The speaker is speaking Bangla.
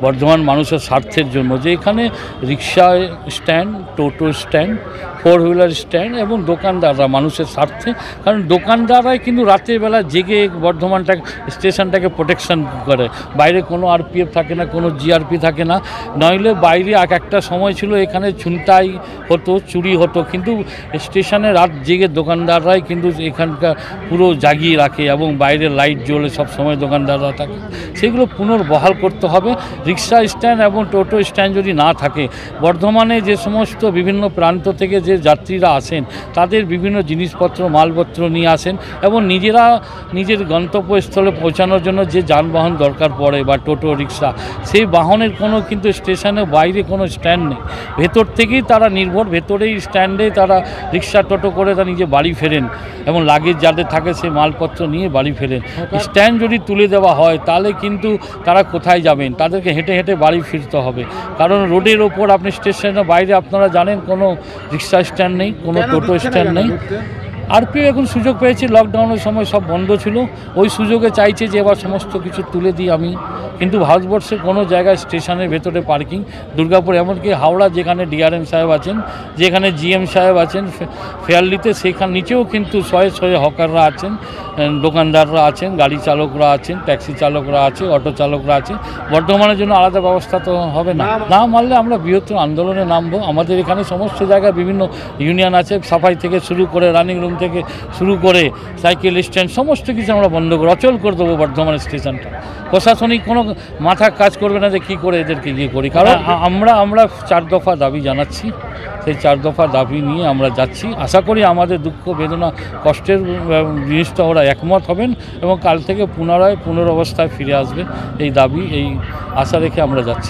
বর্ধমান মানুষের স্বার্থের জন্য, যে এখানে রিক্সা স্ট্যান্ড, টোটো স্ট্যান্ড, ফোর হুইলার স্ট্যান্ড এবং দোকানদাররা মানুষের স্বার্থে, কারণ দোকানদাররাই কিন্তু রাতের বেলা জেগে বর্ধমানটাকে স্টেশনটাকে প্রোটেকশন করে। বাইরে কোনো আরপিএফ থাকে না, কোনো জিআরপি থাকে না, নইলে বাইরে একটা সময় ছিল এখানে ছিনতাই হতো, চুরি হতো, কিন্তু স্টেশনে রাত জেগে দোকানদাররাই কিন্তু এখানকার পুরো জাগিয়ে রাখে এবং বাইরে লাইট জ্বলে সব সময় দোকানদাররা থাকে। সেগুলো পুনর্বহাল করতে হবে। রিক্সা স্ট্যান্ড এবং টোটো স্ট্যান্ড যদি না থাকে, বর্ধমানে যে সমস্ত বিভিন্ন প্রান্ত থেকে যে যাত্রীরা আসেন তাদের বিভিন্ন জিনিসপত্র মালপত্র নিয়ে আসেন এবং নিজেরা নিজের গন্তব্যস্থলে পৌঁছানোর জন্য যে যানবাহন দরকার পড়ে বা টোটো রিক্সা, সেই বাহনের কোনো কিন্তু স্টেশনের বাইরে কোনো স্ট্যান্ড নেই, ভেতর থেকেই তারা নির্ভর, ভেতরেই স্ট্যান্ডে তারা রিক্সা টোটো করে তারা নিজে বাড়ি ফেরেন এবং লাগেজ যাদের থাকে সেই মালপত্র নিয়ে বাড়ি ফেরেন। স্ট্যান্ড যদি তুলে দেওয়া হয় তাহলে কিন্তু তারা কোথায় যাবেন, তাদেরকে হেঁটে হেঁটে বাড়ি ফিরতে হবে, কারণ রোডের ওপর আপনি স্টেশনের বাইরে আপনারা জানেন কোনো রিক্সা স্ট্যান্ড নেই, কোনো টোটো স্ট্যান্ড নেই। আরপিও এখন সুযোগ পেয়েছে, লকডাউনের সময় সব বন্ধ ছিল, ওই সুযোগে চাইছে যে এবার সমস্ত কিছু তুলে দিই আমি, কিন্তু ভারতবর্ষে কোনো জায়গায় স্টেশনের ভেতরে পার্কিং, দুর্গাপুর এমনকি হাওড়া যেখানে ডিআরএম সাহেব আছেন, যেখানে জিএম সাহেব আছেন ফেয়ারলিতে, সেখান নিচেও কিন্তু শয়ে শয়ে হকাররা আছেন, দোকানদাররা আছেন, গাড়ি চালকরা আছেন, ট্যাক্সি চালকরা আছে, অটো চালকরা আছে। বর্ধমানের জন্য আলাদা ব্যবস্থা তো হবে না, না মানলে আমরা বৃহত্তর আন্দোলনে নামবো। আমাদের এখানে সমস্ত জায়গায় বিভিন্ন ইউনিয়ন আছে, সাফাই থেকে শুরু করে রানিং রুম থেকে শুরু করে সাইকেল স্ট্যান্ড সমস্ত কিছু আমরা বন্ধ করে অচল করে দেবো বর্ধমান স্টেশনটা। প্রশাসনিক কোনো মাথা কাজ করবে না যে কী করে এদেরকে ইয়ে করি, কারণ আমরা 4 দফা দাবি জানাচ্ছি, সেই 4 দফা দাবি নিয়ে আমরা যাচ্ছি। আশা করি আমাদের দুঃখ বেদনা কষ্টের জিনিসটা ওরা একমত হবেন এবং কাল থেকে পুনরায় পুনরবস্থায় ফিরে আসবে, এই দাবি এই আশা রেখে আমরা যাচ্ছি।